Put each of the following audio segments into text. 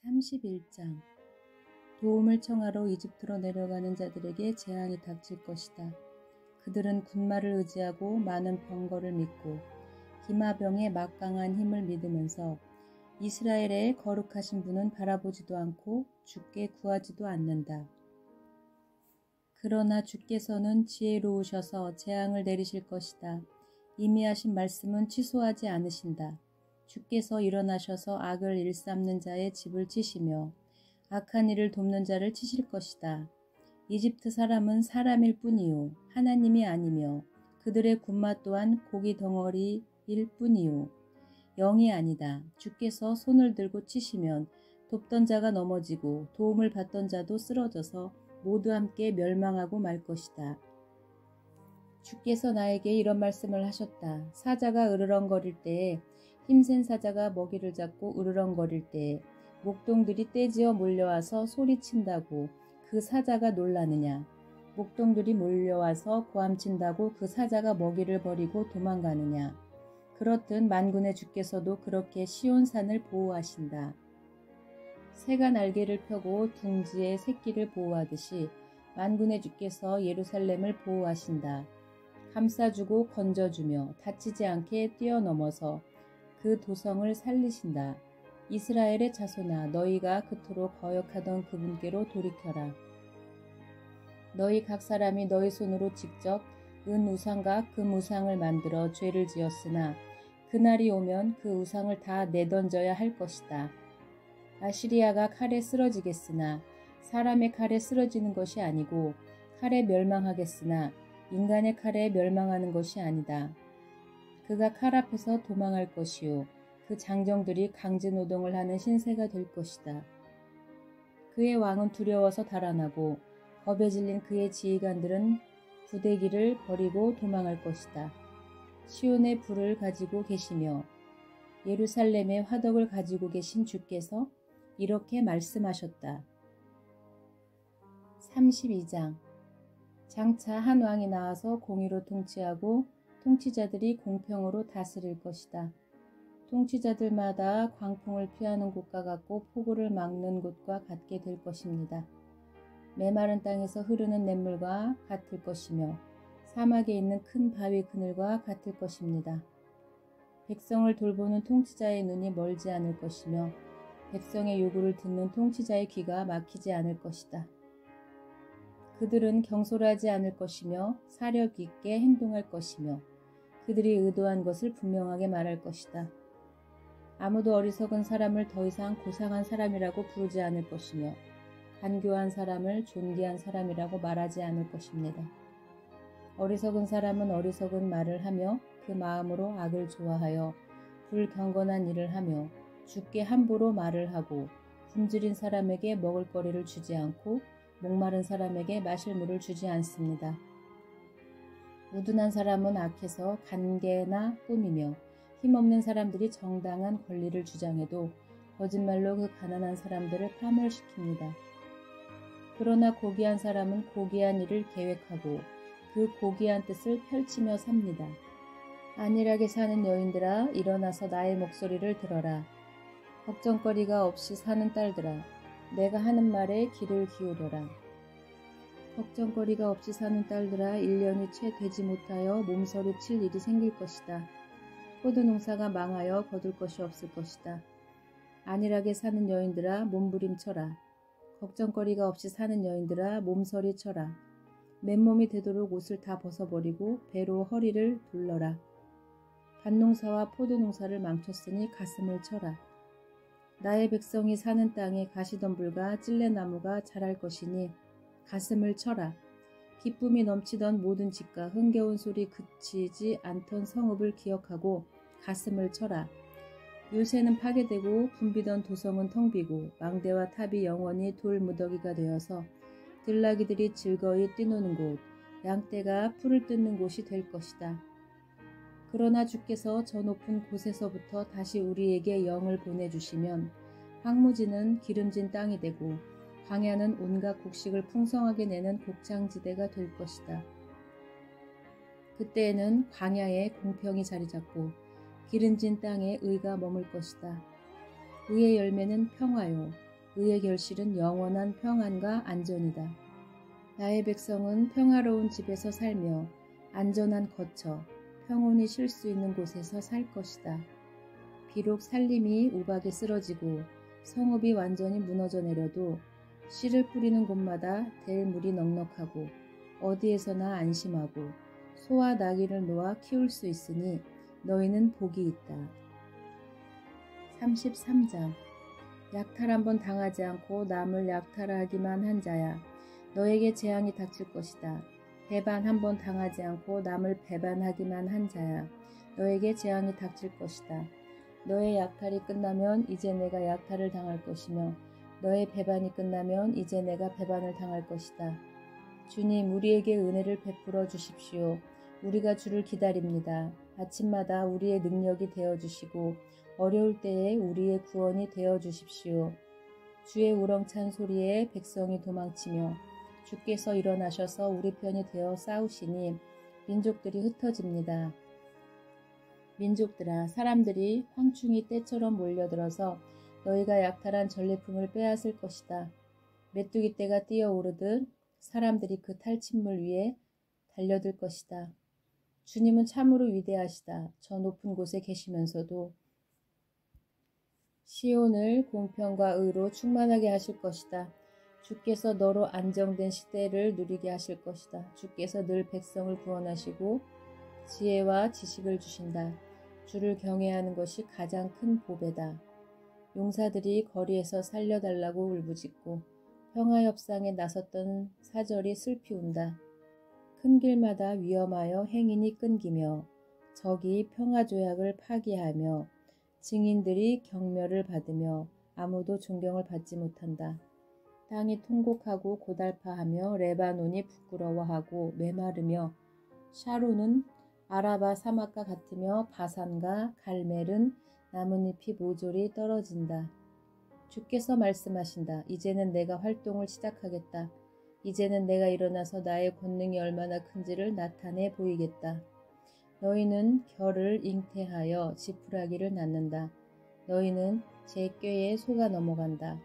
31장 도움을 청하러 이집트로 내려가는 자들에게 재앙이 닥칠 것이다. 그들은 군마를 의지하고 많은 병거를 믿고 기마병의 막강한 힘을 믿으면서 이스라엘의 거룩하신 분은 바라보지도 않고 주께 구하지도 않는다. 그러나 주께서는 지혜로우셔서 재앙을 내리실 것이다. 이미 하신 말씀은 취소하지 않으신다. 주께서 일어나셔서 악을 일삼는 자의 집을 치시며 악한 일을 돕는 자를 치실 것이다. 이집트 사람은 사람일 뿐이요 하나님이 아니며 그들의 군마 또한 고기 덩어리일 뿐이요 영이 아니다. 주께서 손을 들고 치시면 돕던 자가 넘어지고 도움을 받던 자도 쓰러져서 모두 함께 멸망하고 말 것이다. 주께서 나에게 이런 말씀을 하셨다. 사자가 으르렁거릴 때에 힘센 사자가 먹이를 잡고 으르렁거릴 때에 목동들이 떼지어 몰려와서 소리친다고 그 사자가 놀라느냐. 목동들이 몰려와서 고함친다고 그 사자가 먹이를 버리고 도망가느냐. 그렇듯 만군의 주께서도 그렇게 시온산을 보호하신다. 새가 날개를 펴고 둥지의 새끼를 보호하듯이 만군의 주께서 예루살렘을 보호하신다. 감싸주고 건져주며 다치지 않게 뛰어넘어서 그 도성을 살리신다. 이스라엘의 자손아, 너희가 그토록 거역하던 그분께로 돌이켜라. 너희 각 사람이 너희 손으로 직접 은 우상과 금 우상을 만들어 죄를 지었으나 그날이 오면 그 우상을 다 내던져야 할 것이다. 아시리아가 칼에 쓰러지겠으나 사람의 칼에 쓰러지는 것이 아니고 칼에 멸망하겠으나 인간의 칼에 멸망하는 것이 아니다. 그가 칼 앞에서 도망할 것이요 그 장정들이 강제노동을 하는 신세가 될 것이다. 그의 왕은 두려워서 달아나고 겁에 질린 그의 지휘관들은 부대기를 버리고 도망할 것이다. 시온의 불을 가지고 계시며 예루살렘의 화덕을 가지고 계신 주께서 이렇게 말씀하셨다. 32장 장차 한 왕이 나와서 공의로 통치하고 통치자들이 공평으로 다스릴 것이다. 통치자들마다 광풍을 피하는 곳과 같고 폭우를 막는 곳과 같게 될 것입니다. 메마른 땅에서 흐르는 냇물과 같을 것이며 사막에 있는 큰 바위 그늘과 같을 것입니다. 백성을 돌보는 통치자의 눈이 멀지 않을 것이며 백성의 요구를 듣는 통치자의 귀가 막히지 않을 것이다. 그들은 경솔하지 않을 것이며 사력 있게 행동할 것이며 그들이 의도한 것을 분명하게 말할 것이다. 아무도 어리석은 사람을 더 이상 고상한 사람이라고 부르지 않을 것이며 간교한 사람을 존귀한 사람이라고 말하지 않을 것입니다. 어리석은 사람은 어리석은 말을 하며 그 마음으로 악을 좋아하여 불경건한 일을 하며 주께 함부로 말을 하고 굶주린 사람에게 먹을 거리를 주지 않고 목마른 사람에게 마실 물을 주지 않습니다. 우둔한 사람은 악해서 간계나 꾸미며 힘없는 사람들이 정당한 권리를 주장해도 거짓말로 그 가난한 사람들을 파멸시킵니다. 그러나 고귀한 사람은 고귀한 일을 계획하고 그 고귀한 뜻을 펼치며 삽니다. 안일하게 사는 여인들아, 일어나서 나의 목소리를 들어라. 걱정거리가 없이 사는 딸들아, 내가 하는 말에 귀를 기울여라. 걱정거리가 없이 사는 딸들아, 1년이 채 되지 못하여 몸서리 칠 일이 생길 것이다. 포도농사가 망하여 거둘 것이 없을 것이다. 안일하게 사는 여인들아, 몸부림쳐라. 걱정거리가 없이 사는 여인들아, 몸서리 쳐라. 맨몸이 되도록 옷을 다 벗어버리고 배로 허리를 둘러라. 밭농사와 포도농사를 망쳤으니 가슴을 쳐라. 나의 백성이 사는 땅에 가시덤불과 찔레나무가 자랄 것이니 가슴을 쳐라. 기쁨이 넘치던 모든 집과 흥겨운 소리 그치지 않던 성읍을 기억하고 가슴을 쳐라. 요새는 파괴되고 붐비던 도성은 텅 비고 망대와 탑이 영원히 돌무더기가 되어서 들나귀들이 즐거이 뛰노는 곳, 양떼가 풀을 뜯는 곳이 될 것이다. 그러나 주께서 저 높은 곳에서부터 다시 우리에게 영을 보내주시면 황무지는 기름진 땅이 되고 광야는 온갖 곡식을 풍성하게 내는 곡창지대가 될 것이다. 그때에는 광야에 공평이 자리 잡고 기름진 땅에 의가 머물 것이다. 의의 열매는 평화요 의의 결실은 영원한 평안과 안전이다. 나의 백성은 평화로운 집에서 살며 안전한 거처, 평온히 쉴 수 있는 곳에서 살 것이다. 비록 살림이 우박에 쓰러지고 성읍이 완전히 무너져 내려도 씨를 뿌리는 곳마다 될 물이 넉넉하고 어디에서나 안심하고 소와 나귀를 놓아 키울 수 있으니 너희는 복이 있다. 33장 약탈 한번 당하지 않고 남을 약탈하기만 한 자야. 너에게 재앙이 닥칠 것이다. 배반 한번 당하지 않고 남을 배반하기만 한 자야. 너에게 재앙이 닥칠 것이다. 너의 약탈이 끝나면 이제 내가 약탈을 당할 것이며 너의 배반이 끝나면 이제 내가 배반을 당할 것이다. 주님, 우리에게 은혜를 베풀어 주십시오. 우리가 주를 기다립니다. 아침마다 우리의 능력이 되어주시고 어려울 때에 우리의 구원이 되어주십시오. 주의 우렁찬 소리에 백성이 도망치며 주께서 일어나셔서 우리 편이 되어 싸우시니 민족들이 흩어집니다. 민족들아, 사람들이 황충이 떼처럼 몰려들어서 너희가 약탈한 전리품을 빼앗을 것이다. 메뚜기 떼가 뛰어오르듯 사람들이 그 탈취물 위에 달려들 것이다. 주님은 참으로 위대하시다. 저 높은 곳에 계시면서도 시온을 공평과 의로 충만하게 하실 것이다. 주께서 너로 안정된 시대를 누리게 하실 것이다. 주께서 늘 백성을 구원하시고 지혜와 지식을 주신다. 주를 경외하는 것이 가장 큰 보배다. 용사들이 거리에서 살려달라고 울부짖고 평화협상에 나섰던 사절이 슬피 운다. 큰 길마다 위험하여 행인이 끊기며 적이 평화조약을 파기하며 증인들이 경멸을 받으며 아무도 존경을 받지 못한다. 땅이 통곡하고 고달파하며 레바논이 부끄러워하고 메마르며 샤론은 아라바 사막과 같으며 바산과 갈멜은 나뭇잎이 모조리 떨어진다. 주께서 말씀하신다. 이제는 내가 활동을 시작하겠다. 이제는 내가 일어나서 나의 권능이 얼마나 큰지를 나타내 보이겠다. 너희는 결을 잉태하여 지푸라기를 낳는다. 너희는 제 꾀에 속아 넘어간다.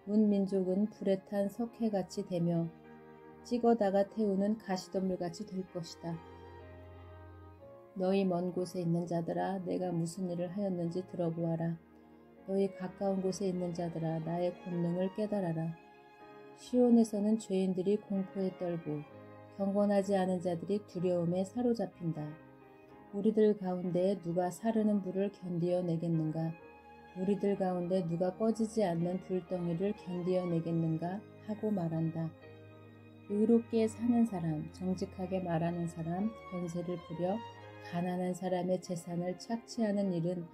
문 민족은 불에 탄 석회같이 되며 찍어다가 태우는 가시덤불같이 될 것이다. 너희 먼 곳에 있는 자들아, 내가 무슨 일을 하였는지 들어보아라. 너희 가까운 곳에 있는 자들아, 나의 권능을 깨달아라. 시온에서는 죄인들이 공포에 떨고 경건하지 않은 자들이 두려움에 사로잡힌다. 우리들 가운데 누가 사르는 불을 견디어내겠는가? 우리들 가운데 누가 꺼지지 않는 불덩이를 견디어내겠는가? 하고 말한다. 의롭게 사는 사람, 정직하게 말하는 사람, 권세를 부려 가난한 사람의 재산을 착취하는 일은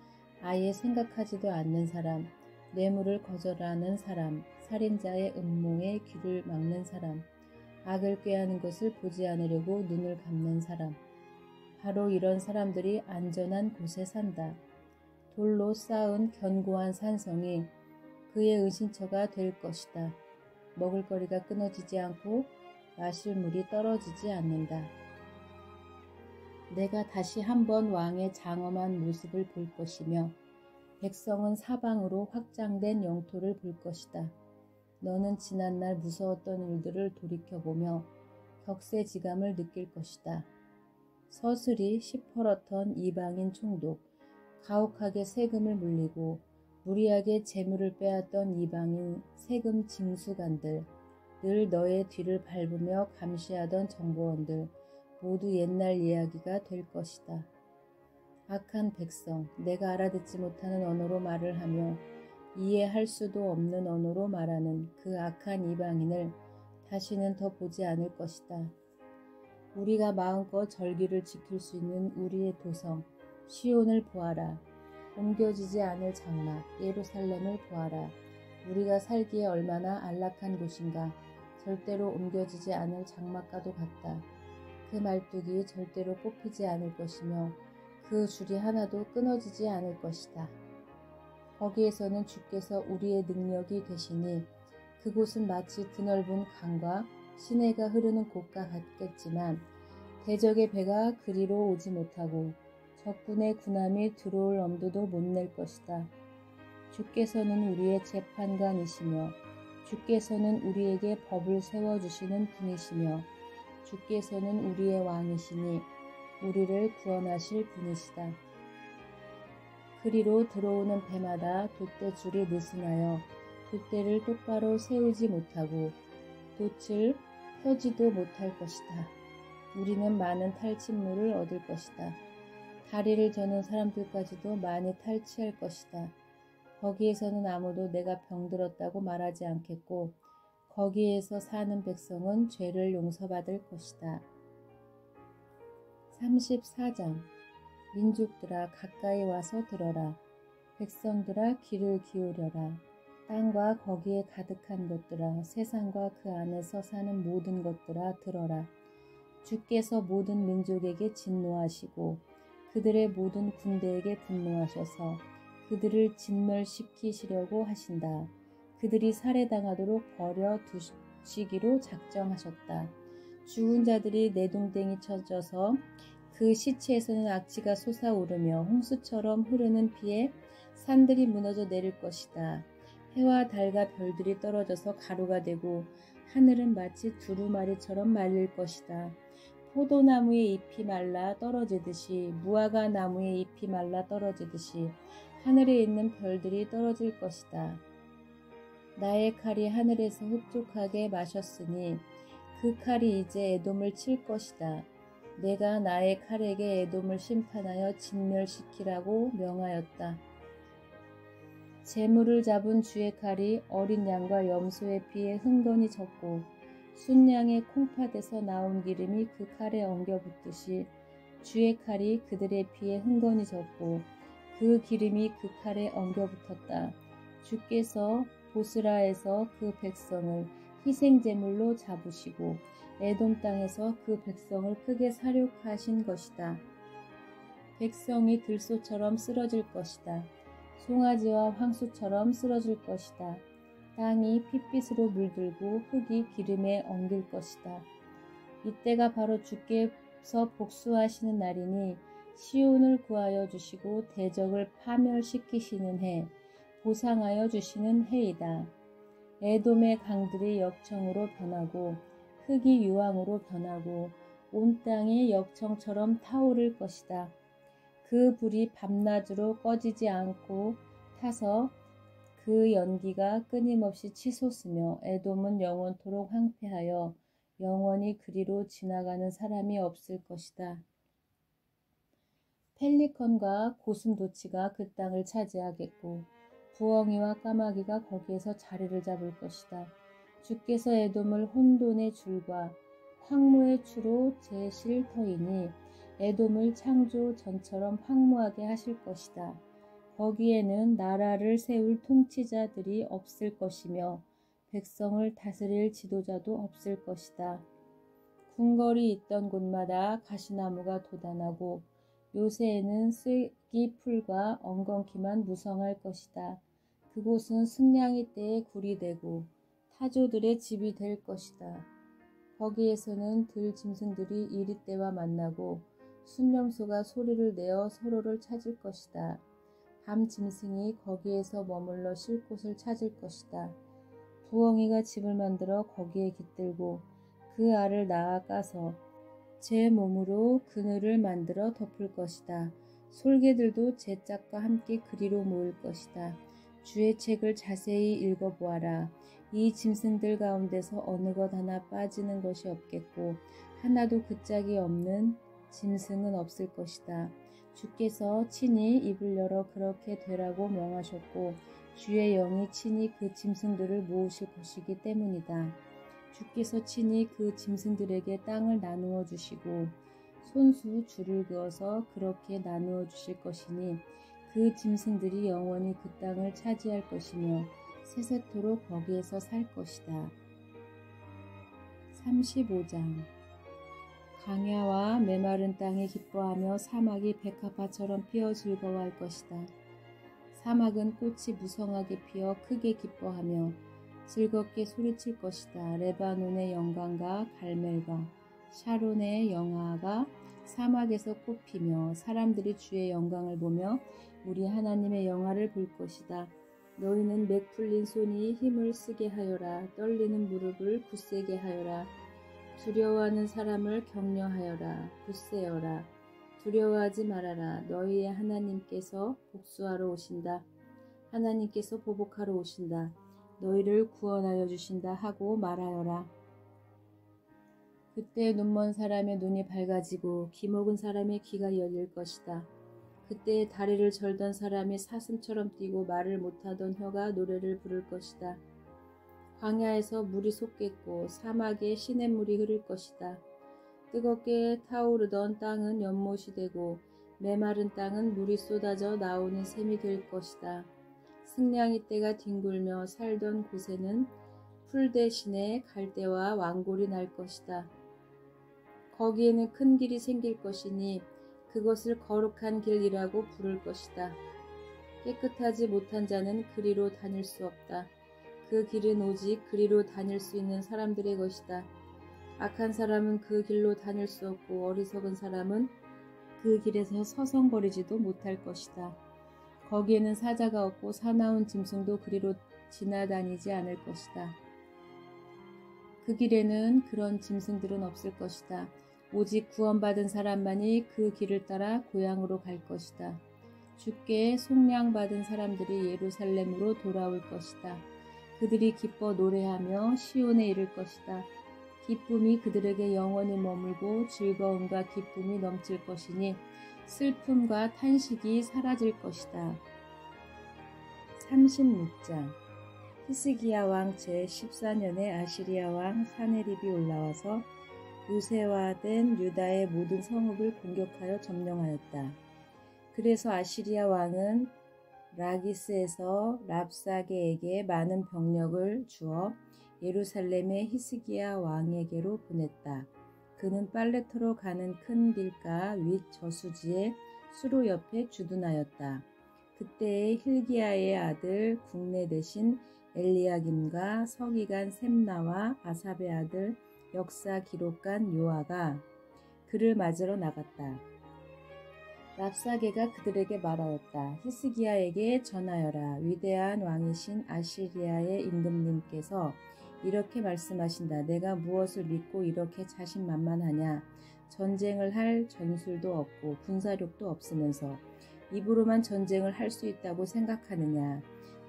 아예 생각하지도 않는 사람, 뇌물을 거절하는 사람, 살인자의 음모에 귀를 막는 사람, 악을 꾀하는 것을 보지 않으려고 눈을 감는 사람, 바로 이런 사람들이 안전한 곳에 산다. 돌로 쌓은 견고한 산성이 그의 은신처가 될 것이다. 먹을거리가 끊어지지 않고 마실 물이 떨어지지 않는다. 내가 다시 한번 왕의 장엄한 모습을 볼 것이며 백성은 사방으로 확장된 영토를 볼 것이다. 너는 지난날 무서웠던 일들을 돌이켜보며 격세지감을 느낄 것이다. 서슬이 시퍼렇던 이방인 총독, 가혹하게 세금을 물리고 무리하게 재물을 빼앗던 이방인 세금 징수관들, 늘 너의 뒤를 밟으며 감시하던 정보원들, 모두 옛날 이야기가 될 것이다. 악한 백성, 내가 알아듣지 못하는 언어로 말을 하며 이해할 수도 없는 언어로 말하는 그 악한 이방인을 다시는 더 보지 않을 것이다. 우리가 마음껏 절기를 지킬 수 있는 우리의 도성 시온을 보아라. 옮겨지지 않을 장막 예루살렘을 보아라. 우리가 살기에 얼마나 안락한 곳인가. 절대로 옮겨지지 않을 장막과도 같다. 그 말뚝이 절대로 뽑히지 않을 것이며 그 줄이 하나도 끊어지지 않을 것이다. 거기에서는 주께서 우리의 능력이 되시니 그곳은 마치 드넓은 강과 시내가 흐르는 곳과 같겠지만 대적의 배가 그리로 오지 못하고 적군의 군함이 들어올 엄두도 못 낼 것이다. 주께서는 우리의 재판관이시며 주께서는 우리에게 법을 세워주시는 분이시며 주께서는 우리의 왕이시니 우리를 구원하실 분이시다. 그리로 들어오는 배마다 돛대줄이 느슨하여 돛대를 똑바로 세우지 못하고 돛을 펴지도 못할 것이다. 우리는 많은 탈취물을 얻을 것이다. 다리를 저는 사람들까지도 많이 탈취할 것이다. 거기에서는 아무도 내가 병들었다고 말하지 않겠고 거기에서 사는 백성은 죄를 용서받을 것이다. 34장 민족들아 가까이 와서 들어라. 백성들아 귀를 기울여라. 땅과 거기에 가득한 것들아 세상과 그 안에서 사는 모든 것들아 들어라. 주께서 모든 민족에게 진노하시고 그들의 모든 군대에게 분노하셔서 그들을 진멸시키시려고 하신다. 그들이 살해당하도록 버려 두시기로 작정하셨다. 죽은 자들이 내동댕이 쳐져서 그 시체에서는 악취가 솟아오르며 홍수처럼 흐르는 피에 산들이 무너져 내릴 것이다. 해와 달과 별들이 떨어져서 가루가 되고 하늘은 마치 두루마리처럼 말릴 것이다. 포도나무의 잎이 말라 떨어지듯이 무화과 나무의 잎이 말라 떨어지듯이 하늘에 있는 별들이 떨어질 것이다. 나의 칼이 하늘에서 흡족하게 마셨으니 그 칼이 이제 에돔을 칠 것이다. 내가 나의 칼에게 에돔을 심판하여 진멸시키라고 명하였다. 재물을 잡은 주의 칼이 어린 양과 염소의 피에 흥건히 졌고 순양의 콩팥에서 나온 기름이 그 칼에 엉겨붙듯이 주의 칼이 그들의 피에 흥건히 졌고 그 기름이 그 칼에 엉겨붙었다. 주께서 보스라에서 그 백성을 희생제물로 잡으시고 에돔 땅에서 그 백성을 크게 살육하신 것이다. 백성이 들소처럼 쓰러질 것이다. 송아지와 황소처럼 쓰러질 것이다. 땅이 핏빛으로 물들고 흙이 기름에 엉길 것이다. 이때가 바로 주께서 복수하시는 날이니 시온을 구하여 주시고 대적을 파멸시키시는 해, 보상하여 주시는 해이다. 에돔의 강들이 역청으로 변하고 흙이 유황으로 변하고 온 땅이 역청처럼 타오를 것이다. 그 불이 밤낮으로 꺼지지 않고 타서 그 연기가 끊임없이 치솟으며 에돔은 영원토록 황폐하여 영원히 그리로 지나가는 사람이 없을 것이다. 펠리컨과 고슴도치가 그 땅을 차지하겠고 부엉이와 까마귀가 거기에서 자리를 잡을 것이다. 주께서 에돔을 혼돈의 줄과 황무의 추로 재실 터이니 에돔을 창조 전처럼 황무하게 하실 것이다. 거기에는 나라를 세울 통치자들이 없을 것이며 백성을 다스릴 지도자도 없을 것이다. 궁궐이 있던 곳마다 가시나무가 돋아나고 요새에는 쐐기 풀과 엉겅퀴만 무성할 것이다. 그곳은 승냥이 떼의 굴이 되고 타조들의 집이 될 것이다. 거기에서는 들 짐승들이 이리떼와 만나고 순념소가 소리를 내어 서로를 찾을 것이다. 밤 짐승이 거기에서 머물러 쉴 곳을 찾을 것이다. 부엉이가 집을 만들어 거기에 깃들고 그 알을 낳아 까서 제 몸으로 그늘을 만들어 덮을 것이다. 솔개들도 제 짝과 함께 그리로 모일 것이다. 주의 책을 자세히 읽어보아라. 이 짐승들 가운데서 어느 것 하나 빠지는 것이 없겠고 하나도 그 짝이 없는 짐승은 없을 것이다. 주께서 친히 입을 열어 그렇게 되라고 명하셨고 주의 영이 친히 그 짐승들을 모으실 것이기 때문이다. 주께서 친히 그 짐승들에게 땅을 나누어 주시고 손수 줄을 그어서 그렇게 나누어 주실 것이니 그 짐승들이 영원히 그 땅을 차지할 것이며 세세토록 거기에서 살 것이다. 35장 강야와 메마른 땅이 기뻐하며 사막이 백합화처럼 피어 즐거워할 것이다. 사막은 꽃이 무성하게 피어 크게 기뻐하며 즐겁게 소리칠 것이다. 레바논의 영광과 갈멜과 샤론의 영아가 사막에서 꽃피며 사람들이 주의 영광을 보며 우리 하나님의 영화를 볼 것이다. 너희는 맥 풀린 손이 힘을 쓰게 하여라. 떨리는 무릎을 굳세게 하여라. 두려워하는 사람을 격려하여라. 굳세어라. 두려워하지 말아라. 너희의 하나님께서 복수하러 오신다. 하나님께서 보복하러 오신다. 너희를 구원하여 주신다 하고 말하여라. 그때 눈먼 사람의 눈이 밝아지고 귀먹은 사람의 귀가 열릴 것이다. 그때 다리를 절던 사람이 사슴처럼 뛰고 말을 못하던 혀가 노래를 부를 것이다. 광야에서 물이 솟겠고 사막에 시냇물이 흐를 것이다. 뜨겁게 타오르던 땅은 연못이 되고 메마른 땅은 물이 쏟아져 나오는 샘이 될 것이다. 승냥이 떼가 뒹굴며 살던 곳에는 풀 대신에 갈대와 왕골이 날 것이다. 거기에는 큰 길이 생길 것이니 그것을 거룩한 길이라고 부를 것이다. 깨끗하지 못한 자는 그리로 다닐 수 없다. 그 길은 오직 그리로 다닐 수 있는 사람들의 것이다. 악한 사람은 그 길로 다닐 수 없고 어리석은 사람은 그 길에서 서성거리지도 못할 것이다. 거기에는 사자가 없고 사나운 짐승도 그리로 지나다니지 않을 것이다. 그 길에는 그런 짐승들은 없을 것이다. 오직 구원받은 사람만이 그 길을 따라 고향으로 갈 것이다. 주께 속량받은 사람들이 예루살렘으로 돌아올 것이다. 그들이 기뻐 노래하며 시온에 이를 것이다. 기쁨이 그들에게 영원히 머물고 즐거움과 기쁨이 넘칠 것이니 슬픔과 탄식이 사라질 것이다. 36장 히스기야 왕 제14년에 아시리아 왕 사네립이 올라와서 요새화된 유다의 모든 성읍을 공격하여 점령하였다. 그래서 아시리아 왕은 라기스에서 랍사게에게 많은 병력을 주어 예루살렘의 히스기야 왕에게로 보냈다. 그는 빨래터로 가는 큰 길가 윗 저수지의 수로 옆에 주둔하였다. 그때에 힐기야의 아들 국내 대신 엘리야김과 서기관 셈나와 아삽의 아들 역사 기록관 요아가 그를 맞으러 나갔다. 랍사게가 그들에게 말하였다. 히스기야에게 전하여라. 위대한 왕이신 아시리아의 임금님께서 이렇게 말씀하신다. 내가 무엇을 믿고 이렇게 자신만만하냐. 전쟁을 할 전술도 없고 군사력도 없으면서 입으로만 전쟁을 할 수 있다고 생각하느냐.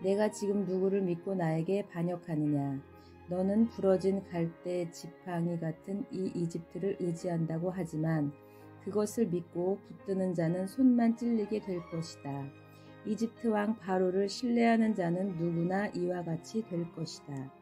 내가 지금 누구를 믿고 나에게 반역하느냐. 너는 부러진 갈대 지팡이 같은 이 이집트를 의지한다고 하지만 그것을 믿고 붙드는 자는 손만 찔리게 될 것이다. 이집트 왕 바로를 신뢰하는 자는 누구나 이와 같이 될 것이다.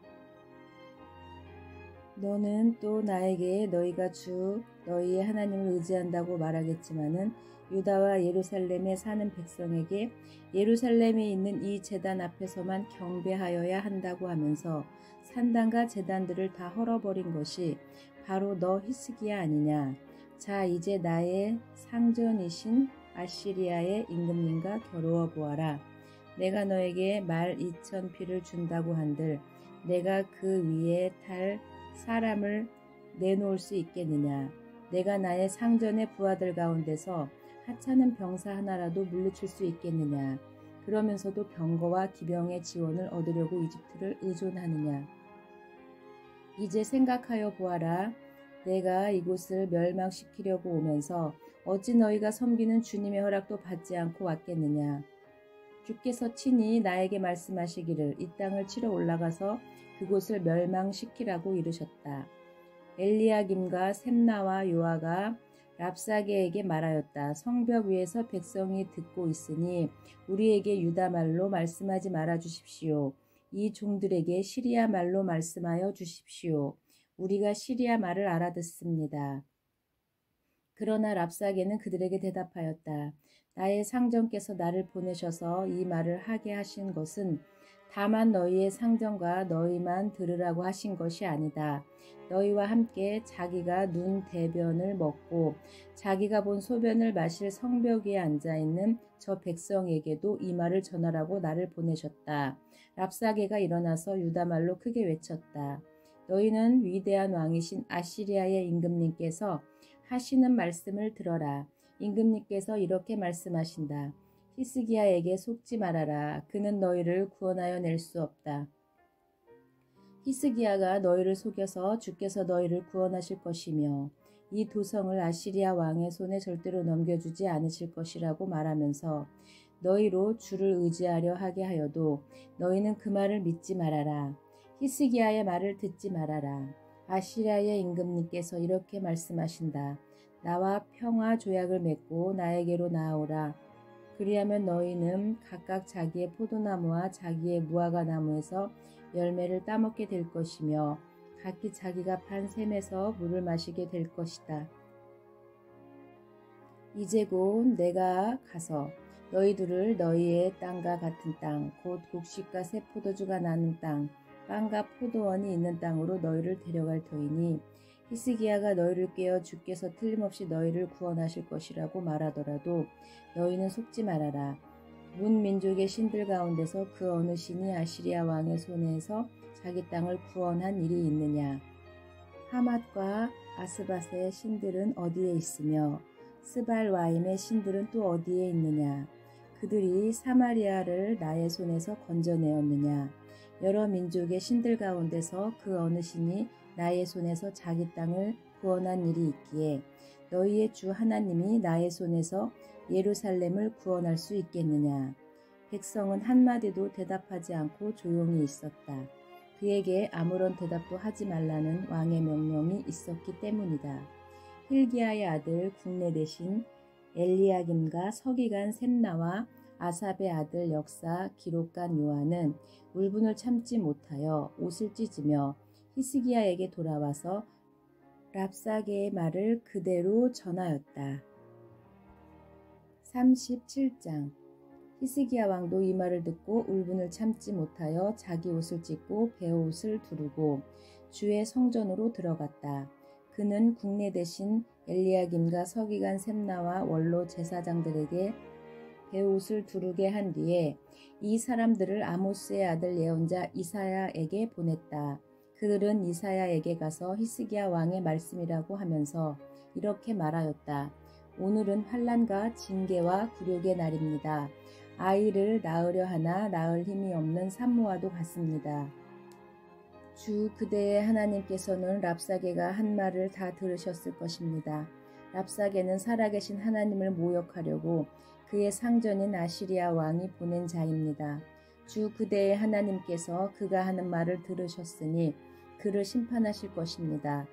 너는 또 나에게 너희가 주 너희의 하나님을 의지한다고 말하겠지만은 유다와 예루살렘에 사는 백성에게 예루살렘에 있는 이 제단 앞에서만 경배하여야 한다고 하면서 산당과 제단들을 다 헐어버린 것이 바로 너 히스기야 아니냐. 자, 이제 나의 상전이신 아시리아의 임금님과 겨루어 보아라. 내가 너에게 말 2000피를 준다고 한들 내가 그 위에 탈 사람을 내놓을 수 있겠느냐. 내가 나의 상전의 부하들 가운데서 하찮은 병사 하나라도 물리칠 수 있겠느냐. 그러면서도 병거와 기병의 지원을 얻으려고 이집트를 의존하느냐. 이제 생각하여 보아라. 내가 이곳을 멸망시키려고 오면서 어찌 너희가 섬기는 주님의 허락도 받지 않고 왔겠느냐. 주께서 친히 나에게 말씀하시기를 이 땅을 치러 올라가서 그곳을 멸망시키라고 이르셨다. 엘리야김과 셈나와 요아가 랍사게에게 말하였다. 성벽 위에서 백성이 듣고 있으니 우리에게 유다 말로 말씀하지 말아 주십시오. 이 종들에게 시리아 말로 말씀하여 주십시오. 우리가 시리아 말을 알아듣습니다. 그러나 랍사게는 그들에게 대답하였다. 나의 상전께서 나를 보내셔서 이 말을 하게 하신 것은 다만 너희의 상전과 너희만 들으라고 하신 것이 아니다. 너희와 함께 자기가 눈 대변을 먹고 자기가 본 소변을 마실 성벽 위에 앉아있는 저 백성에게도 이 말을 전하라고 나를 보내셨다. 랍사게가 일어나서 유다말로 크게 외쳤다. 너희는 위대한 왕이신 아시리아의 임금님께서 하시는 말씀을 들어라. 임금님께서 이렇게 말씀하신다. 히스기야에게 속지 말아라. 그는 너희를 구원하여 낼 수 없다. 히스기야가 너희를 속여서 주께서 너희를 구원하실 것이며 이 도성을 아시리아 왕의 손에 절대로 넘겨주지 않으실 것이라고 말하면서 너희로 주를 의지하려 하게 하여도 너희는 그 말을 믿지 말아라. 히스기야의 말을 듣지 말아라. 아시리아의 임금님께서 이렇게 말씀하신다. 나와 평화 조약을 맺고 나에게로 나아오라. 그리하면 너희는 각각 자기의 포도나무와 자기의 무화과 나무에서 열매를 따먹게 될 것이며 각기 자기가 판 샘에서 물을 마시게 될 것이다. 이제 곧 내가 가서 너희들을 너희의 땅과 같은 땅, 곧 곡식과 새 포도주가 나는 땅, 빵과 포도원이 있는 땅으로 너희를 데려갈 터이니 히스기야가 너희를 깨어 주께서 틀림없이 너희를 구원하실 것이라고 말하더라도 너희는 속지 말아라. 문 민족의 신들 가운데서 그 어느 신이 아시리아 왕의 손에서 자기 땅을 구원한 일이 있느냐? 하맛과 아스밧의 신들은 어디에 있으며 스발와임의 신들은 또 어디에 있느냐? 그들이 사마리아를 나의 손에서 건져내었느냐? 여러 민족의 신들 가운데서 그 어느 신이 나의 손에서 자기 땅을 구원한 일이 있기에 너희의 주 하나님이 나의 손에서 예루살렘을 구원할 수 있겠느냐? 백성은 한마디도 대답하지 않고 조용히 있었다. 그에게 아무런 대답도 하지 말라는 왕의 명령이 있었기 때문이다. hil기야의 아들 국내 대신 엘리야김과 서기관 셈나와 아삽의 아들 역사 기록관 요한은 울분을 참지 못하여 옷을 찢으며 히스기야에게 돌아와서 랍사게의 말을 그대로 전하였다. 37장 히스기야 왕도 이 말을 듣고 울분을 참지 못하여 자기 옷을 찢고 베옷을 두르고 주의 성전으로 들어갔다. 그는 국내 대신 엘리야김과 서기관 셈나와 원로 제사장들에게 베옷을 두르게 한 뒤에 이 사람들을 아모스의 아들 예언자 이사야에게 보냈다. 그들은 이사야에게 가서 히스기야 왕의 말씀이라고 하면서 이렇게 말하였다. 오늘은 환난과 징계와 굴욕의 날입니다. 아이를 낳으려 하나 낳을 힘이 없는 산모와도 같습니다. 주 그대의 하나님께서는 랍사게가 한 말을 다 들으셨을 것입니다. 랍사게는 살아계신 하나님을 모욕하려고 그의 상전인 아시리아 왕이 보낸 자입니다. 주 그대의 하나님께서 그가 하는 말을 들으셨으니 그를 심판하실 것입니다.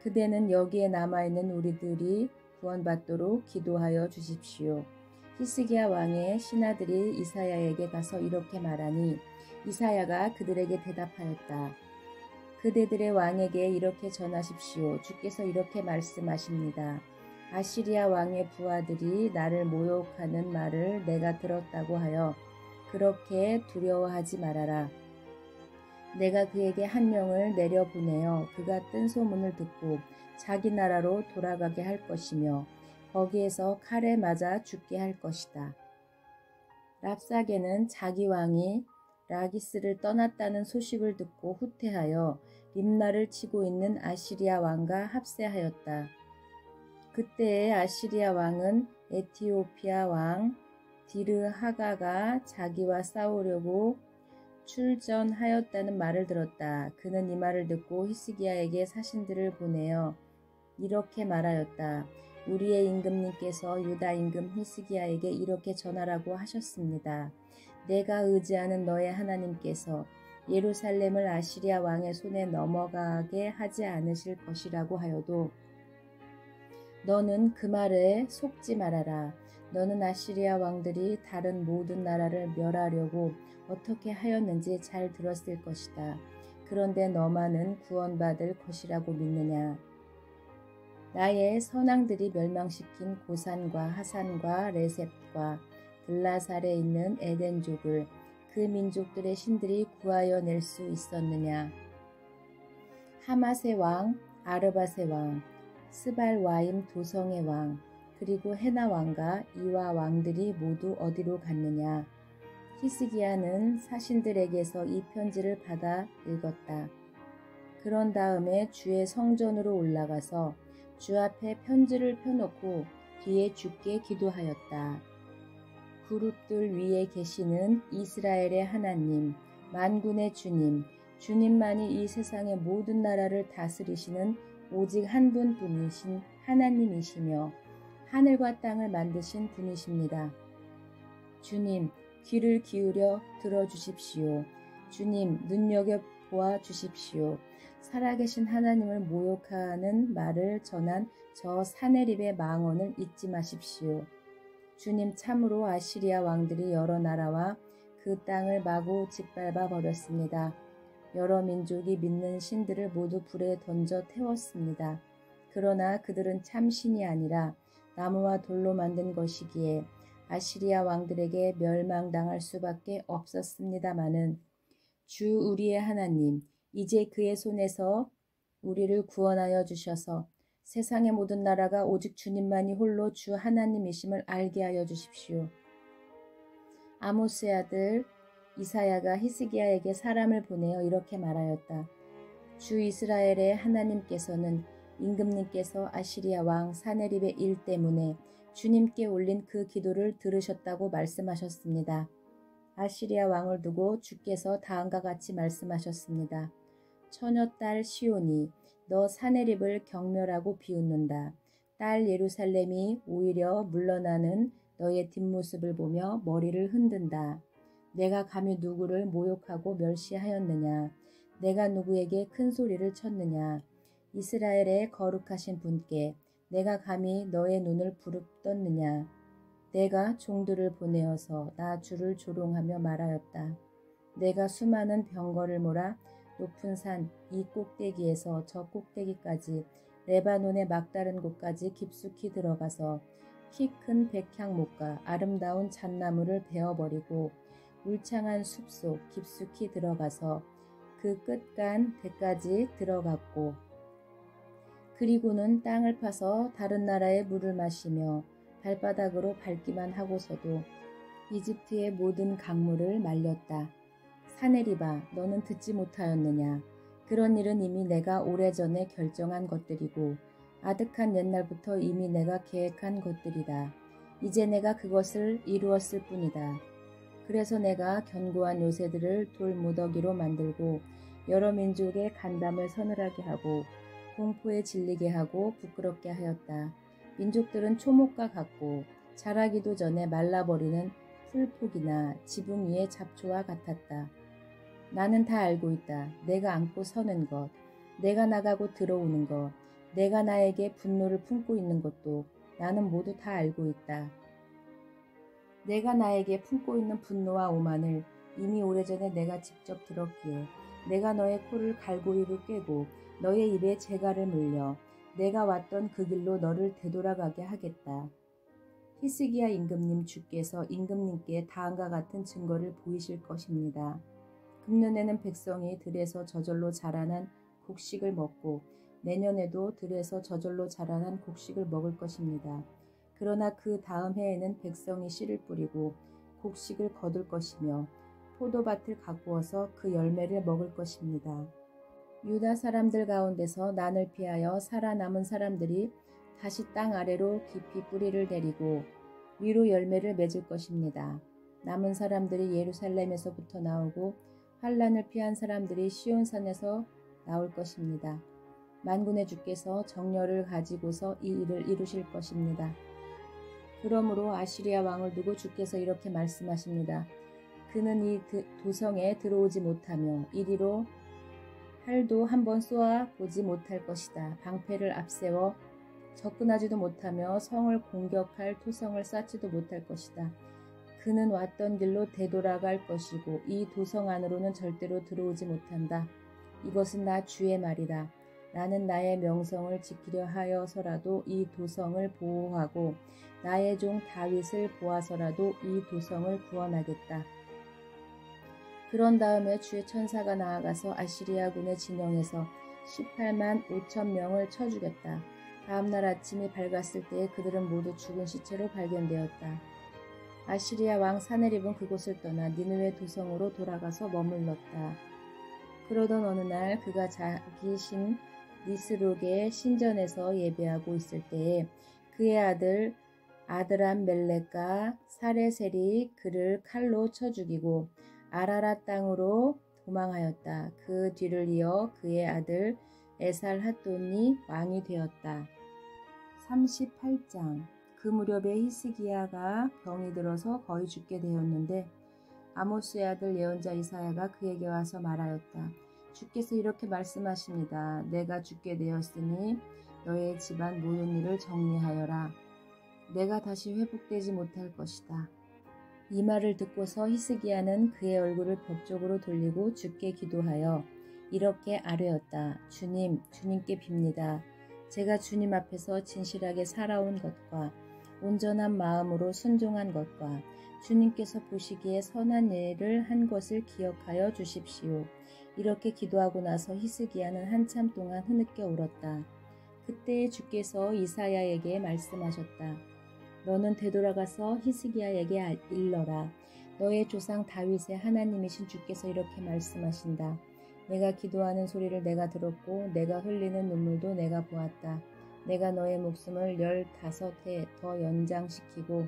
그대는 여기에 남아있는 우리들이 구원받도록 기도하여 주십시오. 히스기야 왕의 신하들이 이사야에게 가서 이렇게 말하니 이사야가 그들에게 대답하였다. 그대들의 왕에게 이렇게 전하십시오. 주께서 이렇게 말씀하십니다. 아시리아 왕의 부하들이 나를 모욕하는 말을 내가 들었다고 하여 그렇게 두려워하지 말아라. 내가 그에게 한 명을 내려보내어 그가 뜬 소문을 듣고 자기 나라로 돌아가게 할 것이며 거기에서 칼에 맞아 죽게 할 것이다. 랍사게는 자기 왕이 라기스를 떠났다는 소식을 듣고 후퇴하여 림나를 치고 있는 아시리아 왕과 합세하였다. 그때의 아시리아 왕은 에티오피아 왕 디르하가가 자기와 싸우려고 출전하였다는 말을 들었다. 그는 이 말을 듣고 히스기야에게 사신들을 보내어 이렇게 말하였다. 우리의 임금님께서 유다 임금 히스기야에게 이렇게 전하라고 하셨습니다. 내가 의지하는 너의 하나님께서 예루살렘을 아시리아 왕의 손에 넘어가게 하지 않으실 것이라고 하여도 너는 그 말에 속지 말아라. 너는 아시리아 왕들이 다른 모든 나라를 멸하려고 어떻게 하였는지 잘 들었을 것이다. 그런데 너만은 구원받을 것이라고 믿느냐. 나의 선왕들이 멸망시킨 고산과 하산과 레셉과 들라살에 있는 에덴족을 그 민족들의 신들이 구하여 낼 수 있었느냐. 하맛의 왕, 아르밧의 왕, 스발와임 도성의 왕, 그리고 헤나 왕과 이와 왕들이 모두 어디로 갔느냐. 히스기야는 사신들에게서 이 편지를 받아 읽었다. 그런 다음에 주의 성전으로 올라가서 주 앞에 편지를 펴놓고 뒤에 주께 기도하였다. 그룹들 위에 계시는 이스라엘의 하나님, 만군의 주님, 주님만이 이 세상의 모든 나라를 다스리시는 오직 한 분뿐이신 하나님이시며 하늘과 땅을 만드신 분이십니다. 주님, 귀를 기울여 들어주십시오. 주님, 눈여겨보아 주십시오. 살아계신 하나님을 모욕하는 말을 전한 저 사내립의 망언을 잊지 마십시오. 주님, 참으로 아시리아 왕들이 여러 나라와 그 땅을 마구 짓밟아 버렸습니다. 여러 민족이 믿는 신들을 모두 불에 던져 태웠습니다. 그러나 그들은 참 신이 아니라 나무와 돌로 만든 것이기에 아시리아 왕들에게 멸망당할 수밖에 없었습니다마는 주 우리의 하나님, 이제 그의 손에서 우리를 구원하여 주셔서 세상의 모든 나라가 오직 주님만이 홀로 주 하나님이심을 알게 하여 주십시오. 아모스의 아들 이사야가 히스기야에게 사람을 보내어 이렇게 말하였다. 주 이스라엘의 하나님께서는 임금님께서 아시리아 왕 사네립의 일 때문에 주님께 올린 그 기도를 들으셨다고 말씀하셨습니다. 아시리아 왕을 두고 주께서 다음과 같이 말씀하셨습니다. 처녀딸 시온이 너 사네립을 경멸하고 비웃는다. 딸 예루살렘이 오히려 물러나는 너의 뒷모습을 보며 머리를 흔든다. 내가 감히 누구를 모욕하고 멸시하였느냐. 내가 누구에게 큰 소리를 쳤느냐. 이스라엘의 거룩하신 분께 내가 감히 너의 눈을 부릅떴느냐. 내가 종들을 보내어서 나 주를 조롱하며 말하였다. 내가 수많은 병거를 몰아 높은 산 이 꼭대기에서 저 꼭대기까지 레바논의 막다른 곳까지 깊숙이 들어가서 키 큰 백향목과 아름다운 잣나무를 베어버리고 울창한 숲속 깊숙이 들어가서 그 끝간 데까지 들어갔고 그리고는 땅을 파서 다른 나라의 물을 마시며 발바닥으로 밟기만 하고서도 이집트의 모든 강물을 말렸다. 사네립아, 너는 듣지 못하였느냐? 그런 일은 이미 내가 오래전에 결정한 것들이고 아득한 옛날부터 이미 내가 계획한 것들이다. 이제 내가 그것을 이루었을 뿐이다. 그래서 내가 견고한 요새들을 돌무더기로 만들고 여러 민족의 간담을 서늘하게 하고 공포에 질리게 하고 부끄럽게 하였다. 민족들은 초목과 같고 자라기도 전에 말라버리는 풀폭이나 지붕 위의 잡초와 같았다. 나는 다 알고 있다. 내가 안고 서는 것, 내가 나가고 들어오는 것, 내가 나에게 분노를 품고 있는 것도 나는 모두 다 알고 있다. 내가 나에게 품고 있는 분노와 오만을 이미 오래전에 내가 직접 들었기에 내가 너의 코를 갈고리로 꿰고 너의 입에 재갈을 물려 내가 왔던 그 길로 너를 되돌아가게 하겠다. 히스기야 임금님 주께서 임금님께 다음과 같은 증거를 보이실 것입니다. 금년에는 백성이 들에서 저절로 자라난 곡식을 먹고 내년에도 들에서 저절로 자라난 곡식을 먹을 것입니다. 그러나 그 다음 해에는 백성이 씨를 뿌리고 곡식을 거둘 것이며 포도밭을 가꾸어서 그 열매를 먹을 것입니다. 유다 사람들 가운데서 난을 피하여 살아남은 사람들이 다시 땅 아래로 깊이 뿌리를 내리고 위로 열매를 맺을 것입니다. 남은 사람들이 예루살렘에서부터 나오고 환란을 피한 사람들이 시온산에서 나올 것입니다. 만군의 주께서 정렬을 가지고서 이 일을 이루실 것입니다. 그러므로 아시리아 왕을 두고 주께서 이렇게 말씀하십니다. 그는 이 도성에 들어오지 못하며 이리로 활도 한번 쏘아 보지 못할 것이다. 방패를 앞세워 접근하지도 못하며 성을 공격할 토성을 쌓지도 못할 것이다. 그는 왔던 길로 되돌아갈 것이고 이 도성 안으로는 절대로 들어오지 못한다. 이것은 나 주의 말이다. 나는 나의 명성을 지키려 하여서라도 이 도성을 보호하고 나의 종 다윗을 보아서라도 이 도성을 구원하겠다. 그런 다음에 주의 천사가 나아가서 아시리아군의 진영에서 18만 5천 명을 쳐 죽였다. 다음날 아침이 밝았을 때에 그들은 모두 죽은 시체로 발견되었다. 아시리아 왕 사네립은 그곳을 떠나 니느웨 도성으로 돌아가서 머물렀다. 그러던 어느 날 그가 자기 신 니스록의 신전에서 예배하고 있을 때에 그의 아들 아드람 멜렉과 사레셀이 그를 칼로 쳐 죽이고 아라랏 땅으로 도망하였다. 그 뒤를 이어 그의 아들 에살핫돈이 왕이 되었다. 38장. 그 무렵에 히스기야가 병이 들어서 거의 죽게 되었는데 아모스의 아들 예언자 이사야가 그에게 와서 말하였다. 주께서 이렇게 말씀하십니다. 내가 죽게 되었으니 너의 집안 모든 일을 정리하여라. 내가 다시 회복되지 못할 것이다. 이 말을 듣고서 히스기야는 그의 얼굴을 벽 쪽으로 돌리고 주께 기도하여 이렇게 아뢰었다. 주님, 주님께 빕니다. 제가 주님 앞에서 진실하게 살아온 것과 온전한 마음으로 순종한 것과 주님께서 보시기에 선한 일을 한 것을 기억하여 주십시오. 이렇게 기도하고 나서 히스기야는 한참 동안 흐느껴 울었다. 그때 주께서 이사야에게 말씀하셨다. 너는 되돌아가서 히스기야에게 일러라. 너의 조상 다윗의 하나님이신 주께서 이렇게 말씀하신다. 내가 기도하는 소리를 내가 들었고 내가 흘리는 눈물도 내가 보았다. 내가 너의 목숨을 15해 더 연장시키고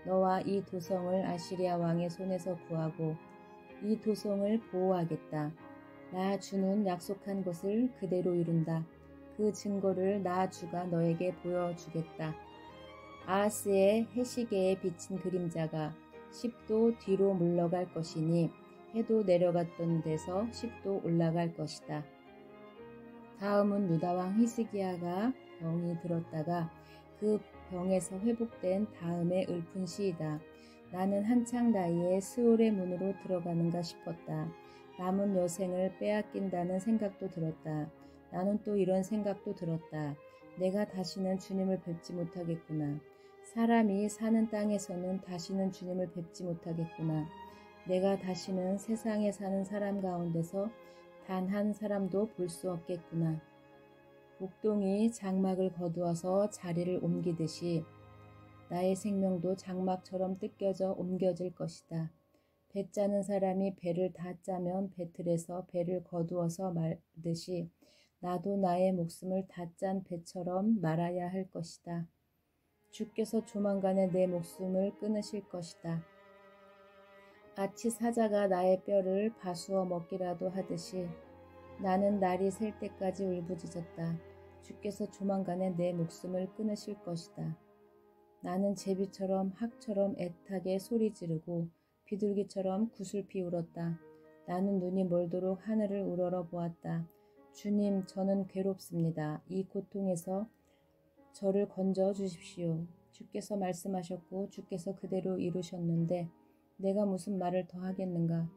너와 이 도성을 아시리아 왕의 손에서 구하고 이 도성을 보호하겠다. 나 주는 약속한 것을 그대로 이룬다. 그 증거를 나 주가 너에게 보여주겠다. 아하스의 해시계에 비친 그림자가 10도 뒤로 물러갈 것이니 해도 내려갔던 데서 10도 올라갈 것이다. 다음은 유다왕 히스기야가 병이 들었다가 그 병에서 회복된 다음에 읊은 시이다. 나는 한창 나이에 스올의 문으로 들어가는가 싶었다. 남은 여생을 빼앗긴다는 생각도 들었다. 나는 또 이런 생각도 들었다. 내가 다시는 주님을 뵙지 못하겠구나. 사람이 사는 땅에서는 다시는 주님을 뵙지 못하겠구나. 내가 다시는 세상에 사는 사람 가운데서 단 한 사람도 볼 수 없겠구나. 목동이 장막을 거두어서 자리를 옮기듯이 나의 생명도 장막처럼 뜯겨져 옮겨질 것이다. 배 짜는 사람이 배를 다 짜면 배틀에서 배를 거두어서 말듯이 나도 나의 목숨을 다 짠 배처럼 말아야 할 것이다. 주께서 조만간에 내 목숨을 끊으실 것이다. 아치 사자가 나의 뼈를 바수어 먹기라도 하듯이 나는 날이 셀 때까지 울부짖었다. 주께서 조만간에 내 목숨을 끊으실 것이다. 나는 제비처럼 학처럼 애타게 소리 지르고 비둘기처럼 구슬피 울었다. 나는 눈이 멀도록 하늘을 우러러 보았다. 주님, 저는 괴롭습니다. 이 고통에서 저를 건져 주십시오. 주께서 말씀하셨고 주께서 그대로 이루셨는데 내가 무슨 말을 더 하겠는가.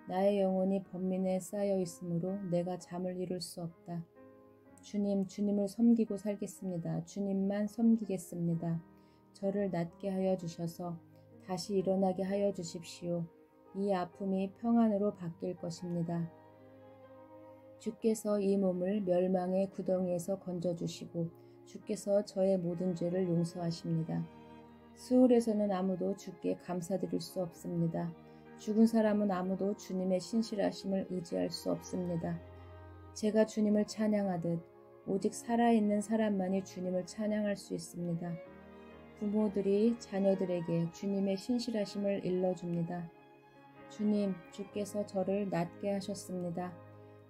나의 영혼이 번민에 쌓여 있으므로 내가 잠을 이룰 수 없다. 주님, 주님을 섬기고 살겠습니다. 주님만 섬기겠습니다. 저를 낫게 하여 주셔서 다시 일어나게 하여 주십시오. 이 아픔이 평안으로 바뀔 것입니다. 주께서 이 몸을 멸망의 구덩이에서 건져주시고 주께서 저의 모든 죄를 용서하십니다. 스올에서는 아무도 주께 감사드릴 수 없습니다. 죽은 사람은 아무도 주님의 신실하심을 의지할 수 없습니다. 제가 주님을 찬양하듯 오직 살아있는 사람만이 주님을 찬양할 수 있습니다. 부모들이 자녀들에게 주님의 신실하심을 일러줍니다. 주님, 주께서 저를 낫게 하셨습니다.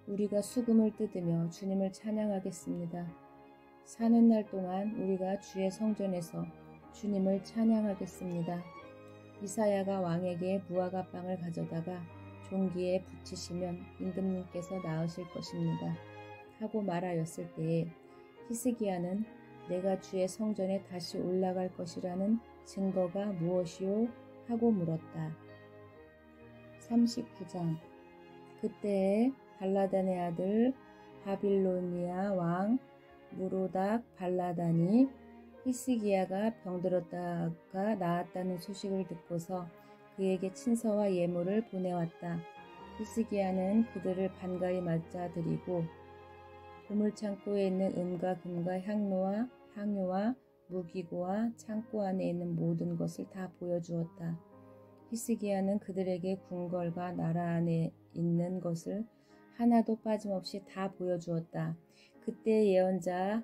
우리가 수금을 뜯으며 주님을 찬양하겠습니다. 사는 날 동안 우리가 주의 성전에서 주님을 찬양하겠습니다. 이사야가 왕에게 무화과빵을 가져다가 종기에 붙이시면 임금님께서 나으실 것입니다. 하고 말하였을 때에 히스기야는 내가 주의 성전에 다시 올라갈 것이라는 증거가 무엇이요? 하고 물었다. 39장. 그때에 발라단의 아들 바빌로니아 왕 무로닥 발라단이 히스기야가 병들었다가 나았다는 소식을 듣고서 그에게 친서와 예물을 보내왔다. 히스기야는 그들을 반가이 맞아들이고 보물창고에 있는 은과 금과 향료와 무기고와 창고 안에 있는 모든 것을 다 보여주었다. 히스기야는 그들에게 궁궐과 나라 안에 있는 것을 하나도 빠짐없이 다 보여주었다. 그때 예언자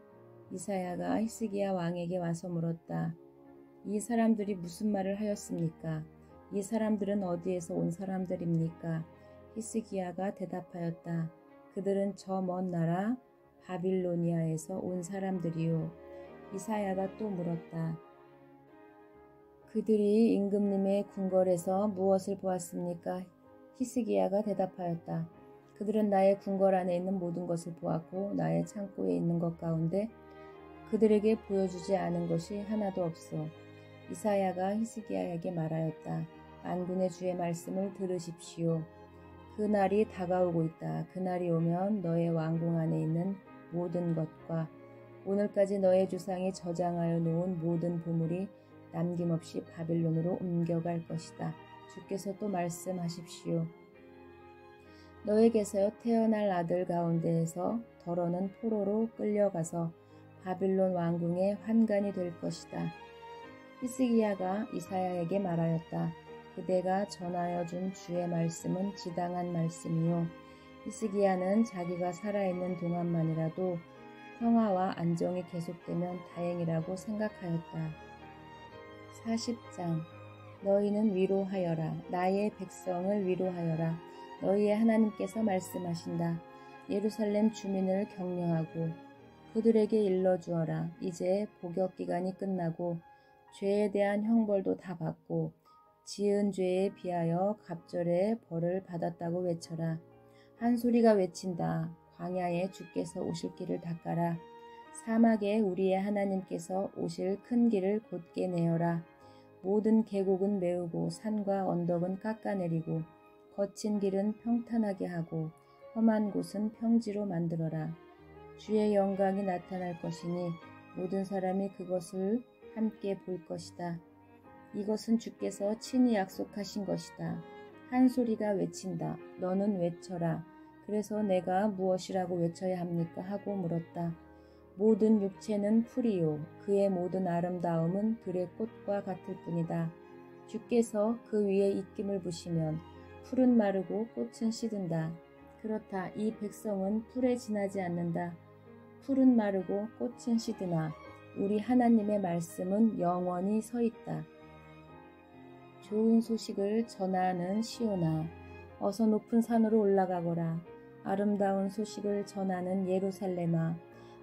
이사야가 히스기야 왕에게 와서 물었다. 이 사람들이 무슨 말을 하였습니까? 이 사람들은 어디에서 온 사람들입니까? 히스기야가 대답하였다. 그들은 저 먼 나라 바빌로니아에서 온 사람들이요. 이사야가 또 물었다. 그들이 임금님의 궁궐에서 무엇을 보았습니까? 히스기야가 대답하였다. 그들은 나의 궁궐 안에 있는 모든 것을 보았고 나의 창고에 있는 것 가운데 그들에게 보여주지 않은 것이 하나도 없어. 이사야가 히스기야에게 말하였다. 만군의 주의 말씀을 들으십시오. 그날이 다가오고 있다. 그날이 오면 너의 왕궁 안에 있는 모든 것과 오늘까지 너의 조상이 저장하여 놓은 모든 보물이 남김없이 바빌론으로 옮겨갈 것이다. 주께서 또 말씀하십시오. 너에게서 태어날 아들 가운데에서 덜어는 포로로 끌려가서 바빌론 왕궁의 환관이 될 것이다. 히스기야가 이사야에게 말하였다. 그대가 전하여 준 주의 말씀은 지당한 말씀이요. 히스기야는 자기가 살아있는 동안만이라도 평화와 안정이 계속되면 다행이라고 생각하였다. 40장 너희는 위로하여라. 나의 백성을 위로하여라. 너희의 하나님께서 말씀하신다. 예루살렘 주민을 격려하고 그들에게 일러주어라. 이제 복역기간이 끝나고 죄에 대한 형벌도 다 받고 지은 죄에 비하여 갑절의 벌을 받았다고 외쳐라. 한 소리가 외친다. 광야에 주께서 오실 길을 닦아라. 사막에 우리의 하나님께서 오실 큰 길을 곧게 내어라. 모든 계곡은 메우고 산과 언덕은 깎아내리고 거친 길은 평탄하게 하고 험한 곳은 평지로 만들어라. 주의 영광이 나타날 것이니 모든 사람이 그것을 함께 볼 것이다. 이것은 주께서 친히 약속하신 것이다. 한 소리가 외친다. 너는 외쳐라. 그래서 내가 무엇이라고 외쳐야 합니까? 하고 물었다. 모든 육체는 풀이요. 그의 모든 아름다움은 들의 꽃과 같을 뿐이다. 주께서 그 위에 입김을 부시면 풀은 마르고 꽃은 시든다. 그렇다. 이 백성은 풀에 지나지 않는다. 풀은 마르고 꽃은 시드나 우리 하나님의 말씀은 영원히 서 있다. 좋은 소식을 전하는 시온아, 어서 높은 산으로 올라가거라. 아름다운 소식을 전하는 예루살렘아,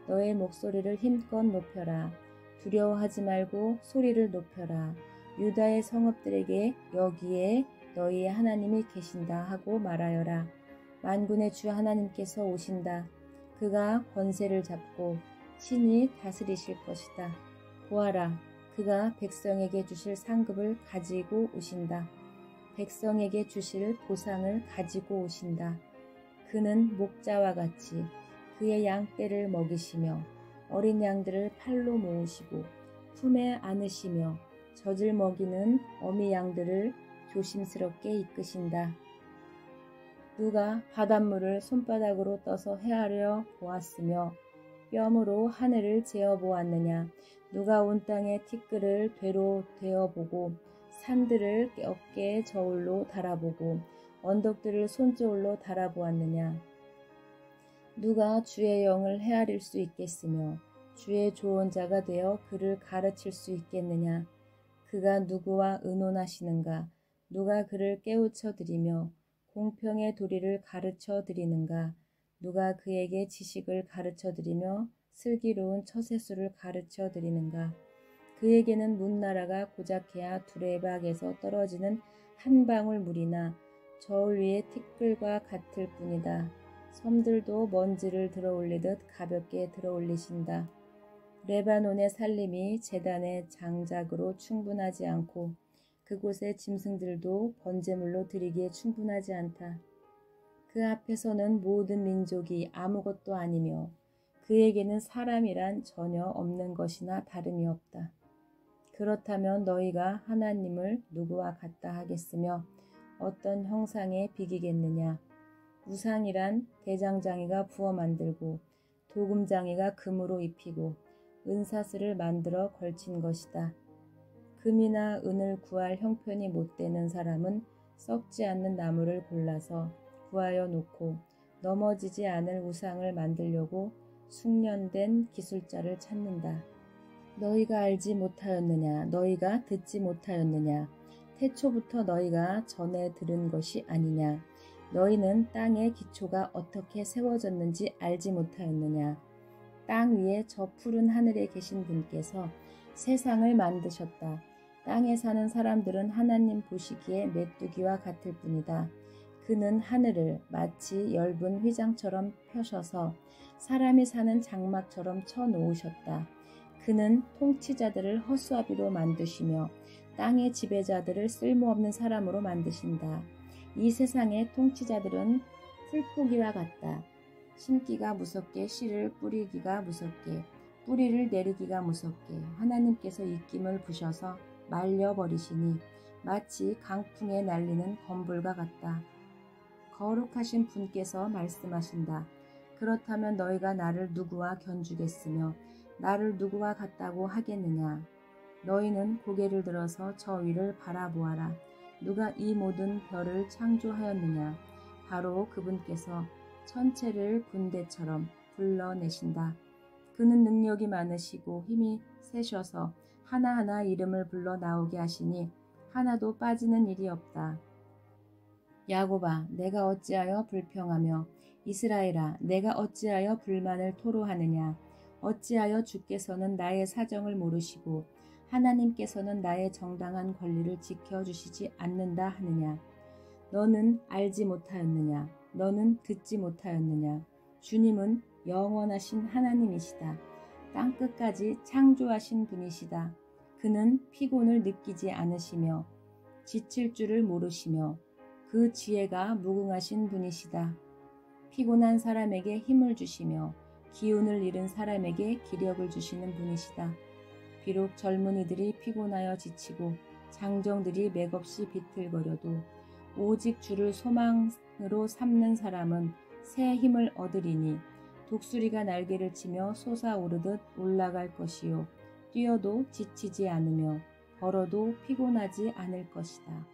너의 목소리를 힘껏 높여라. 두려워하지 말고 소리를 높여라. 유다의 성읍들에게 여기에 너희의 하나님이 계신다 하고 말하여라. 만군의 주 하나님께서 오신다. 그가 권세를 잡고 친히 다스리실 것이다. 보아라, 그가 백성에게 주실 상급을 가지고 오신다. 백성에게 주실 보상을 가지고 오신다. 그는 목자와 같이 그의 양떼를 먹이시며 어린 양들을 팔로 모으시고 품에 안으시며 젖을 먹이는 어미 양들을 조심스럽게 이끄신다. 누가 바닷물을 손바닥으로 떠서 헤아려 보았으며 뼘으로 하늘을 재어 보았느냐. 누가 온 땅의 티끌을 되로 되어보고 산들을 어깨 저울로 달아보고 언덕들을 손저울로 달아보았느냐. 누가 주의 영을 헤아릴 수 있겠으며 주의 조언자가 되어 그를 가르칠 수 있겠느냐. 그가 누구와 의논하시는가. 누가 그를 깨우쳐 드리며 공평의 도리를 가르쳐 드리는가. 누가 그에게 지식을 가르쳐 드리며 슬기로운 처세술을 가르쳐 드리는가. 그에게는 문나라가 고작해야 두레박에서 떨어지는 한 방울 물이나 저울 위의 티끌과 같을 뿐이다. 섬들도 먼지를 들어올리듯 가볍게 들어올리신다. 레바논의 살림이 제단의 장작으로 충분하지 않고 그곳의 짐승들도 번제물로 드리기에 충분하지 않다. 그 앞에서는 모든 민족이 아무것도 아니며 그에게는 사람이란 전혀 없는 것이나 다름이 없다. 그렇다면 너희가 하나님을 누구와 같다 하겠으며 어떤 형상에 비기겠느냐. 우상이란 대장장이가 부어 만들고 도금장이가 금으로 입히고 은사슬을 만들어 걸친 것이다. 금이나 은을 구할 형편이 못 되는 사람은 썩지 않는 나무를 골라서 구하여 놓고 넘어지지 않을 우상을 만들려고 숙련된 기술자를 찾는다. 너희가 알지 못하였느냐? 너희가 듣지 못하였느냐? 태초부터 너희가 전에 들은 것이 아니냐? 너희는 땅의 기초가 어떻게 세워졌는지 알지 못하였느냐? 땅 위에 저 푸른 하늘에 계신 분께서 세상을 만드셨다. 땅에 사는 사람들은 하나님 보시기에 메뚜기와 같을 뿐이다. 그는 하늘을 마치 엷은 휘장처럼 펴셔서 사람이 사는 장막처럼 쳐놓으셨다. 그는 통치자들을 허수아비로 만드시며 땅의 지배자들을 쓸모없는 사람으로 만드신다. 이 세상의 통치자들은 풀포기와 같다. 심기가 무섭게 씨를 뿌리기가 무섭게 뿌리를 내리기가 무섭게 하나님께서 입김을 부셔서 말려버리시니 마치 강풍에 날리는 건불과 같다. 거룩하신 분께서 말씀하신다. 그렇다면 너희가 나를 누구와 견주겠으며 나를 누구와 같다고 하겠느냐. 너희는 고개를 들어서 저 위를 바라보아라. 누가 이 모든 별을 창조하였느냐. 바로 그분께서 천체를 군대처럼 불러내신다. 그는 능력이 많으시고 힘이 세셔서 하나하나 이름을 불러 나오게 하시니 하나도 빠지는 일이 없다. 야곱아, 내가 어찌하여 불평하며 이스라엘아, 내가 어찌하여 불만을 토로하느냐. 어찌하여 주께서는 나의 사정을 모르시고 하나님께서는 나의 정당한 권리를 지켜주시지 않는다 하느냐. 너는 알지 못하였느냐. 너는 듣지 못하였느냐. 주님은 영원하신 하나님이시다. 땅끝까지 창조하신 분이시다. 그는 피곤을 느끼지 않으시며 지칠 줄을 모르시며 그 지혜가 무궁하신 분이시다. 피곤한 사람에게 힘을 주시며 기운을 잃은 사람에게 기력을 주시는 분이시다. 비록 젊은이들이 피곤하여 지치고 장정들이 맥없이 비틀거려도 오직 주를 소망으로 삼는 사람은 새 힘을 얻으리니 독수리가 날개를 치며 솟아오르듯 올라갈 것이요 뛰어도 지치지 않으며 걸어도 피곤하지 않을 것이다.